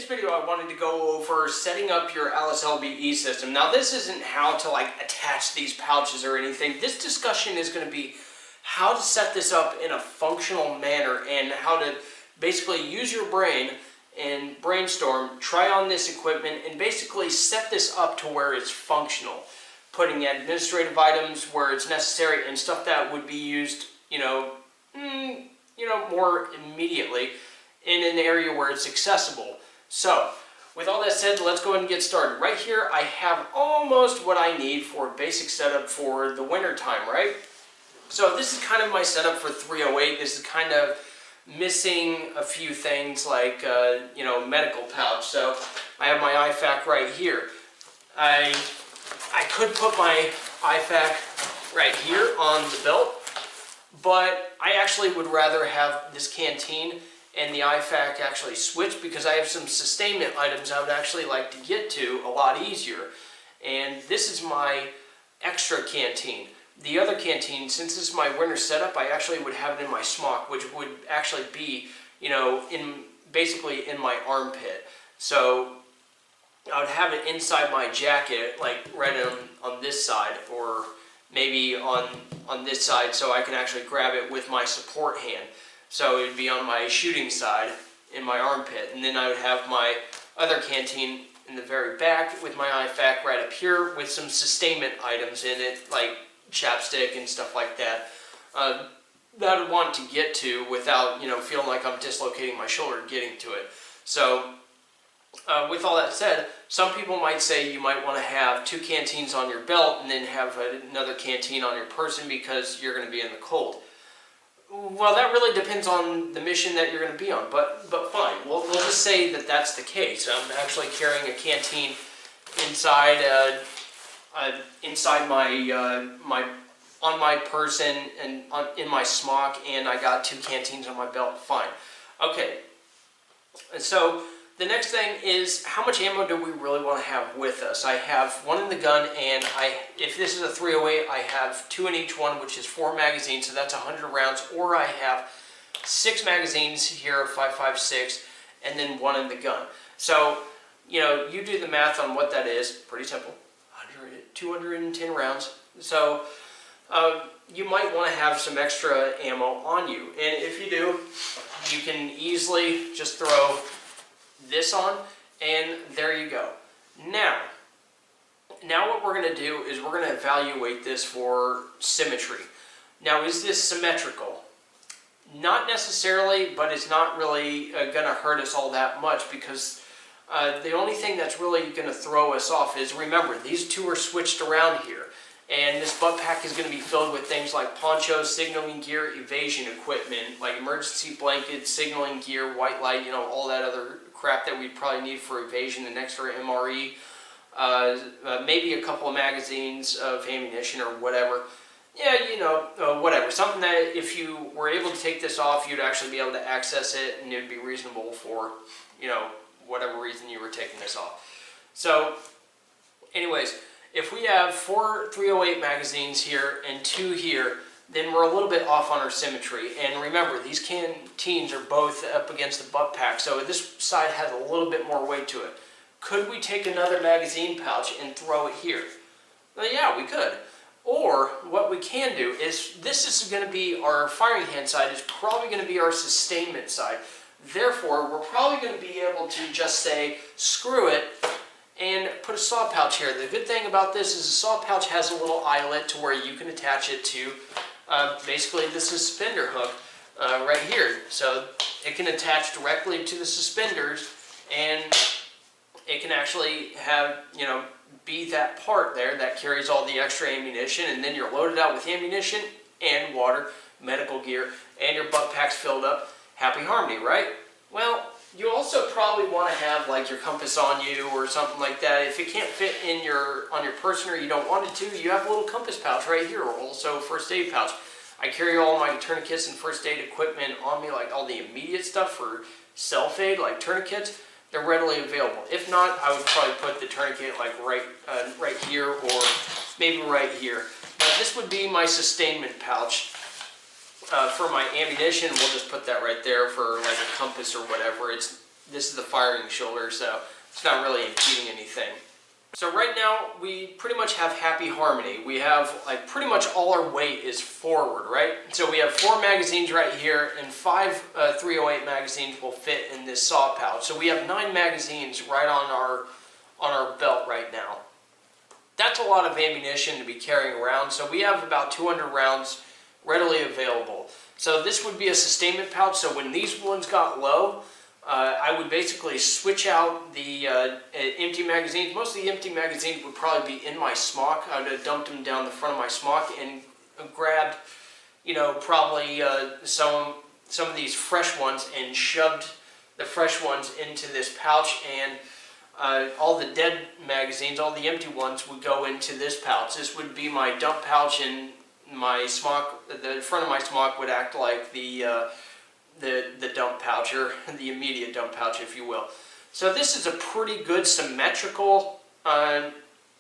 video I wanted to go over setting up your ALICE LBE system. Now this isn't how to like attach these pouches or anything. This discussion is going to be how to set this up in a functional manner and how to basically use your brain and brainstorm, try on this equipment and basically set this up to where it's functional. Putting administrative items where it's necessary and stuff that would be used, more immediately in an area where it's accessible. So, with all that said, let's go ahead and get started. Right here, I have almost what I need for a basic setup for the winter time, right? So this is kind of my setup for 308. This is kind of missing a few things like, medical pouch. So I have my IFAK right here. I could put my IFAK right here on the belt, but I actually would rather have this canteen and the IFAK actually switch because I have some sustainment items I would actually like to get to a lot easier. And this is my extra canteen. The other canteen, since this is my winter setup, I actually would have it in my smock, which would actually be, basically in my armpit. So I would have it inside my jacket, like right on this side, or maybe on this side, so I can actually grab it with my support hand. So it would be on my shooting side in my armpit, and then I would have my other canteen in the very back with my IFAK right up here with some sustainment items in it, like chapstick and stuff like that, that I'd want to get to without, feeling like I'm dislocating my shoulder getting to it. So with all that said, some people might say you might want to have 2 canteens on your belt and then have another canteen on your person because you're going to be in the cold. Well, that really depends on the mission that you're going to be on, but fine. We'll just say that that's the case. I'm actually carrying a canteen inside on my person and in my smock, and I got 2 canteens on my belt. Fine. Okay. And so the next thing is, how much ammo do we really want to have with us? I have 1 in the gun, and if this is a 308, I have 2 in each one, which is 4 magazines, so that's 100 rounds, or I have 6 magazines here, 5.56, and then 1 in the gun. So, you do the math on what that is. Pretty simple. 210 rounds. So, you might want to have some extra ammo on you, and if you do, you can easily just throw this on, and there you go. Now what we're going to do is we're going to evaluate this for symmetry. Now, is this symmetrical? Not necessarily, but it's not really going to hurt us all that much because the only thing that's really going to throw us off is, remember, these 2 are switched around here. And this butt pack is going to be filled with things like ponchos, signaling gear, evasion equipment, like emergency blankets, signaling gear, white light, all that other crap that we'd probably need for evasion, an extra MRE, maybe a couple of magazines of ammunition or whatever. Yeah, whatever. Something that if you were able to take this off, you'd actually be able to access it and it would be reasonable for, whatever reason you were taking this off. So, anyways, if we have 4 308 magazines here and 2 here, then we're a little bit off on our symmetry. And remember, these canteens are both up against the butt pack, so this side has a little bit more weight to it. Could we take another magazine pouch and throw it here? Well, yeah, we could. Or what we can do is, this is going to be our firing hand side, is probably going to be our sustainment side. Therefore, we're probably going to be able to just say, screw it, and put a saw pouch here. The good thing about this is the saw pouch has a little eyelet to where you can attach it to basically the suspender hook right here. So it can attach directly to the suspenders, and it can actually have, be that part there that carries all the extra ammunition, and then you're loaded out with ammunition and water, medical gear, and your butt pack's filled up. Happy harmony, right? Well, you also probably want to have like your compass on you or something like that. If it can't fit in on your person or you don't want it to, you have a little compass pouch right here, or also first aid pouch. I carry all my tourniquets and first aid equipment on me, like all the immediate stuff for self-aid, like tourniquets. They're readily available. If not, I would probably put the tourniquet like right here or maybe right here. This would be my sustainment pouch. For my ammunition, we'll just put that right there for like a compass or whatever. It's this is the firing shoulder, so it's not really impeding anything. So right now we pretty much have happy harmony. We have like pretty much all our weight is forward, right? So we have 4 magazines right here, and 5 .308 magazines will fit in this saw pouch. So we have 9 magazines right on our belt right now. That's a lot of ammunition to be carrying around. So we have about 200 rounds readily available. So this would be a sustainment pouch. So when these ones got low, I would basically switch out the empty magazines. Most of the empty magazines would probably be in my smock. I would have dumped them down the front of my smock and grabbed, you know, probably some of these fresh ones and shoved the fresh ones into this pouch, and all the dead magazines, all the empty ones, would go into this pouch. This would be my dump pouch, and my smock, the front of my smock would act like the dump pouch, or the immediate dump pouch, if you will. So this is a pretty good symmetrical,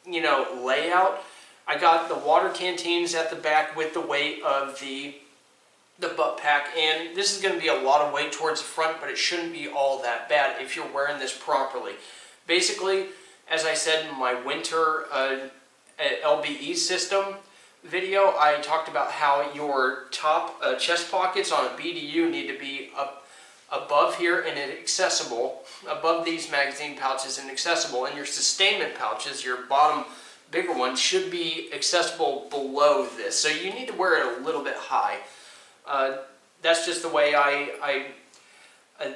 you know, layout. I got the water canteens at the back with the weight of the butt pack, and this is going to be a lot of weight towards the front, but it shouldn't be all that bad if you're wearing this properly. Basically, as I said in my winter LBE system video, I talked about how your top chest pockets on a BDU need to be up above here and accessible, above these magazine pouches and accessible, and your sustainment pouches, your bottom bigger ones, should be accessible below this. So you need to wear it a little bit high. That's just the way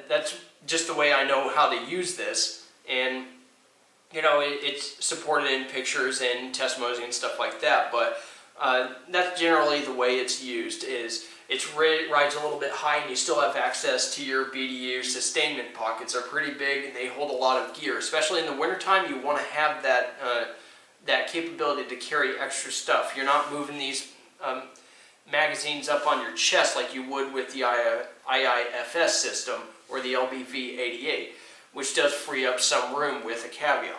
that's just the way I know how to use this, and you know, it's supported in pictures and testimonies and stuff like that, but that's generally the way it's used. Is it rides a little bit high, and you still have access to your BDU. Sustainment pockets are pretty big, and they hold a lot of gear. Especially in the wintertime, you want to have that that capability to carry extra stuff. You're not moving these magazines up on your chest like you would with the IIFS system or the LBV-88, which does free up some room with a caveat.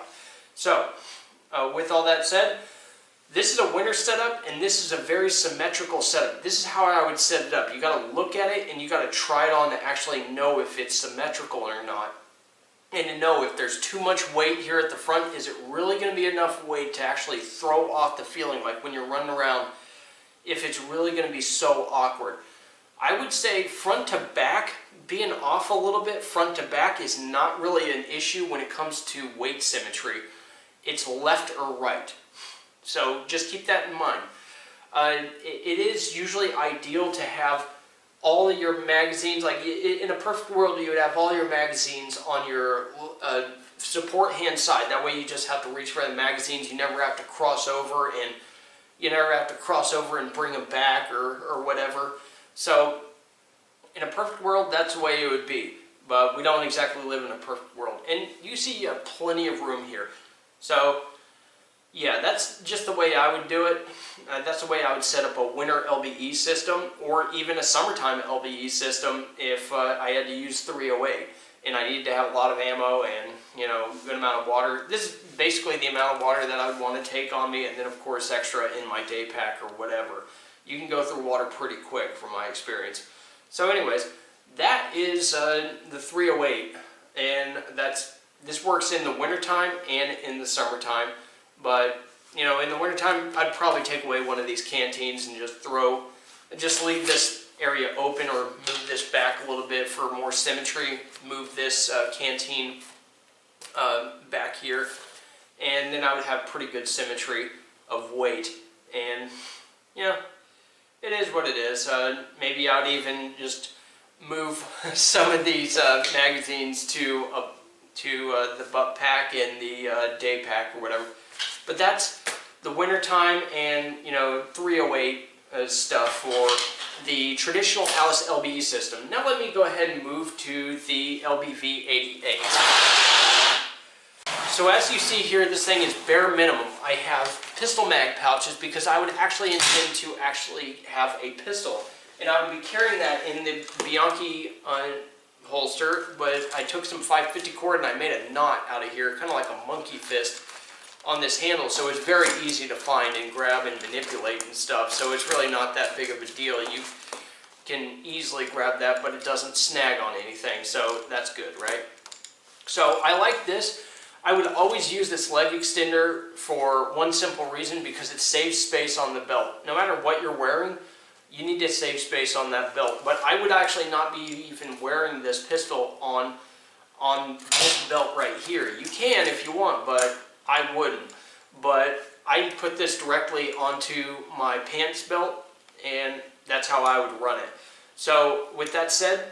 So, with all that said, this is a winter setup, and this is a very symmetrical setup. This is how I would set it up. You got to look at it, and you got to try it on to actually know if it's symmetrical or not, and to know if there's too much weight here at the front. Is it really going to be enough weight to actually throw off the feeling, like when you're running around, if it's really going to be so awkward? I would say front to back, being off a little bit front to back is not really an issue when it comes to weight symmetry. It's left or right. So just keep that in mind. It is usually ideal to have all of your magazines, like in a perfect world you would have all your magazines on your support hand side. That way you just have to reach for the magazines. You never have to cross over, and you never have to cross over and bring them back or whatever. So in a perfect world, that's the way it would be. But we don't exactly live in a perfect world. And you see you have plenty of room here. So yeah, that's just the way I would do it. That's the way I would set up a winter LBE system, or even a summertime LBE system if I had to use 308 and I needed to have a lot of ammo and, you know, a good amount of water. This is basically the amount of water that I would want to take on me, and then of course extra in my day pack or whatever. You can go through water pretty quick from my experience. So anyways, that is the 308, and this works in the wintertime and in the summertime. But, you know, in the wintertime, I'd probably take away one of these canteens and just leave this area open, or move this back a little bit for more symmetry. Move this canteen back here, and then I would have pretty good symmetry of weight. And, you know, it is what it is. Maybe I'd even just move some of these magazines to the butt pack and the day pack or whatever. But that's the wintertime and, you know, 308 stuff for the traditional ALICE LBE system. Now let me go ahead and move to the LBV-88. So as you see here, this thing is bare minimum. I have pistol mag pouches because I would actually intend to have a pistol. And I would be carrying that in the Bianchi holster, but I took some 550 cord and I made a knot out of here, kind of like a monkey fist, on this handle, so it's very easy to find and grab and manipulate and stuff. So it's really not that big of a deal. You can easily grab that, but it doesn't snag on anything, so that's good, right? So I like this. I would always use this leg extender for one simple reason, because it saves space on the belt. No matter what you're wearing, you need to save space on that belt. But I would actually not be even wearing this pistol on this belt right here. You can if you want, but I wouldn't. But I put this directly onto my pants belt, and that's how I would run it. So with that said,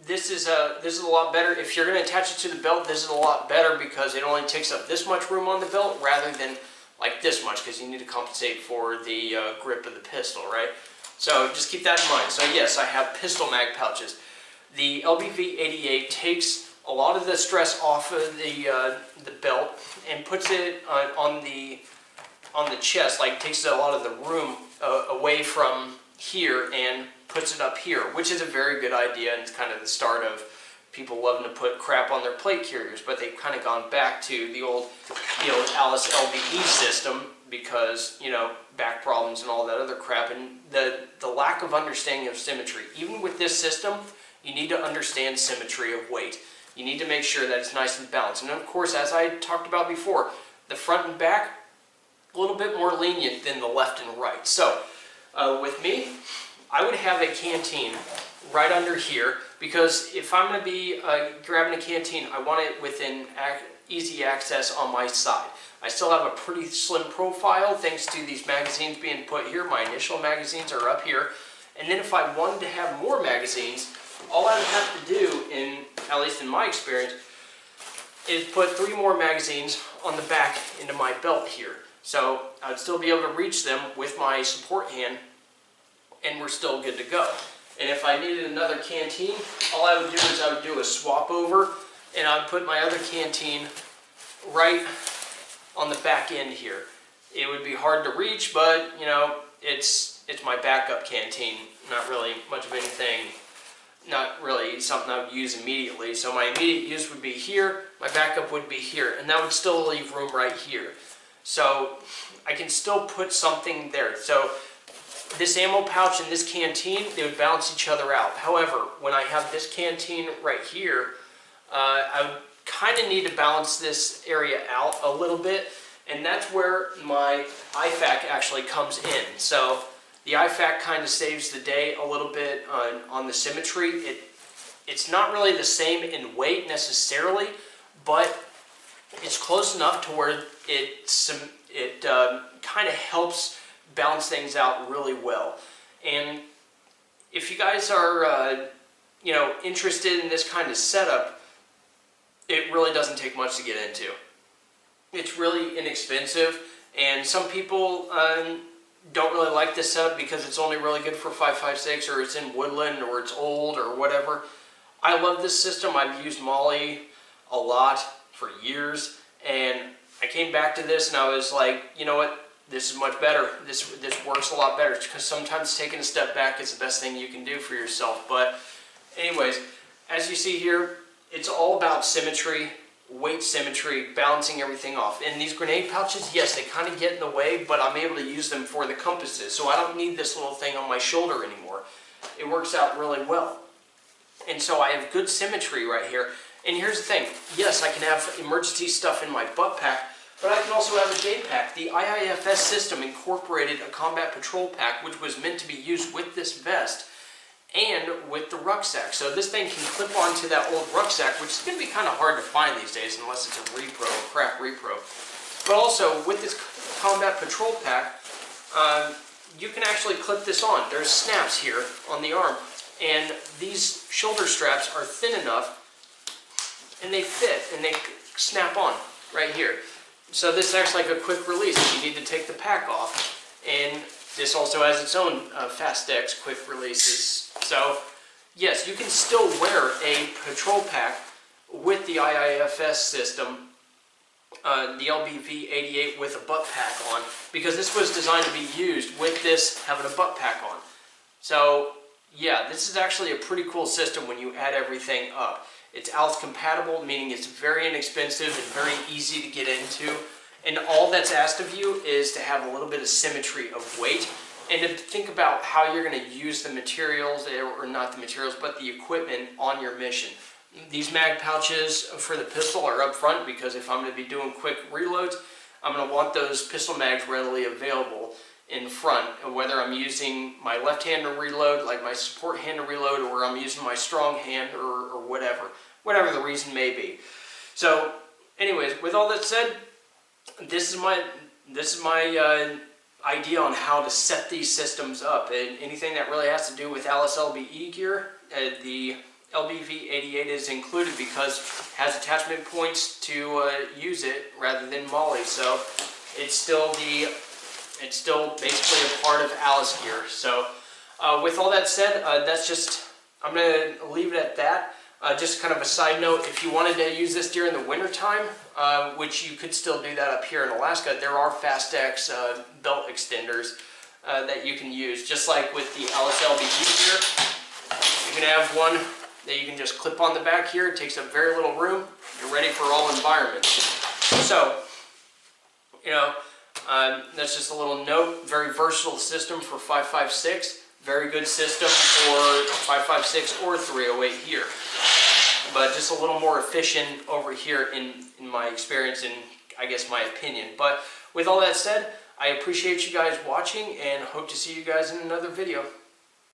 this is a lot better. If you're going to attach it to the belt, this is a lot better because it only takes up this much room on the belt rather than like this much, because you need to compensate for the grip of the pistol, right? So just keep that in mind. So yes, I have pistol mag pouches. The LBV-88 takes a lot of the stress off of the belt and puts it on the chest, like takes a lot of the room away from here and puts it up here, which is a very good idea, and it's kind of the start of people loving to put crap on their plate carriers, but they've kind of gone back to the old ALICE LBE system because, you know, back problems and all that other crap, and the lack of understanding of symmetry. Even with this system, you need to understand symmetry of weight. You need to make sure that it's nice and balanced. And of course, as I talked about before, the front and back, a little bit more lenient than the left and right. So, with me, I would have a canteen right under here, because if I'm going to be grabbing a canteen, I want it within easy access on my side. I still have a pretty slim profile thanks to these magazines being put here. My initial magazines are up here. And then if I wanted to have more magazines, all I would have to do, at least in my experience, is put 3 more magazines on the back into my belt here. So I'd still be able to reach them with my support hand, and we're still good to go. And if I needed another canteen, all I would do is I would do a swap over, and I would put my other canteen right on the back end here. It would be hard to reach, but you know, it's my backup canteen. Not really much of anything, not really something I would use immediately. So my immediate use would be here, my backup would be here, and that would still leave room right here. So I can still put something there. So this ammo pouch and this canteen, they would balance each other out. However, when I have this canteen right here, I would kind of need to balance this area out a little bit, and that's where my IFAK actually comes in. So the IFAK kind of saves the day a little bit on the symmetry. It's not really the same in weight necessarily, but it's close enough to where it kind of helps balance things out really well. And if you guys are interested in this kind of setup, it really doesn't take much to get into. It's really inexpensive, and some people don't really like this setup because it's only really good for 5.56, or it's in woodland, or it's old, or whatever. I love this system. I've used Molly a lot for years, and I came back to this and I was like, you know what? This is much better. This works a lot better, because sometimes taking a step back is the best thing you can do for yourself. But anyways, as you see here, it's all about symmetry, weight symmetry, balancing everything off. And these grenade pouches, yes, they kind of get in the way, but I'm able to use them for the compasses. So I don't need this little thing on my shoulder anymore. It works out really well. And so I have good symmetry right here. And here's the thing. Yes, I can have emergency stuff in my butt pack, but I can also have a day pack. The IIFS system incorporated a combat patrol pack, which was meant to be used with this vest and with the rucksack. So this thing can clip onto that old rucksack, which is going to be kind of hard to find these days unless it's a repro, a crap repro. But also, with this combat patrol pack, you can actually clip this on. There's snaps here on the arm, and these shoulder straps are thin enough, and they fit, and they snap on right here. So this acts like a quick release if you need to take the pack off. And this also has its own Fast-X quick releases. So yes, you can still wear a patrol pack with the IIFS system, the LBV-88 with a butt pack on, because this was designed to be used with this having a butt pack on. So yeah, this is actually a pretty cool system when you add everything up. It's ALICE compatible, meaning it's very inexpensive and very easy to get into. And all that's asked of you is to have a little bit of symmetry of weight, and to think about how you're going to use the materials, or not the materials, but the equipment on your mission. These mag pouches for the pistol are up front because if I'm going to be doing quick reloads, I'm going to want those pistol mags readily available in front, whether I'm using my left hand to reload, like my support hand to reload, or I'm using my strong hand, or whatever the reason may be. So anyways, with all that said, this is my idea on how to set these systems up. And anything that really has to do with ALICE LBE gear, the LBV88 is included because it has attachment points to use it rather than MOLLE. So it's still basically a part of ALICE gear. So with all that said, I'm going to leave it at that. Just kind of a side note, if you wanted to use this during the winter time, which you could still do that up here in Alaska, there are Fastex belt extenders that you can use. Just like with the ALICE LBE gear, you can have one that you can just clip on the back here. It takes up very little room. You're ready for all environments. So, that's just a little note. Very versatile system for 5.56. Very good system for 5.56 or 308 here. But just a little more efficient over here in my experience and I guess my opinion. But with all that said, I appreciate you guys watching and hope to see you guys in another video.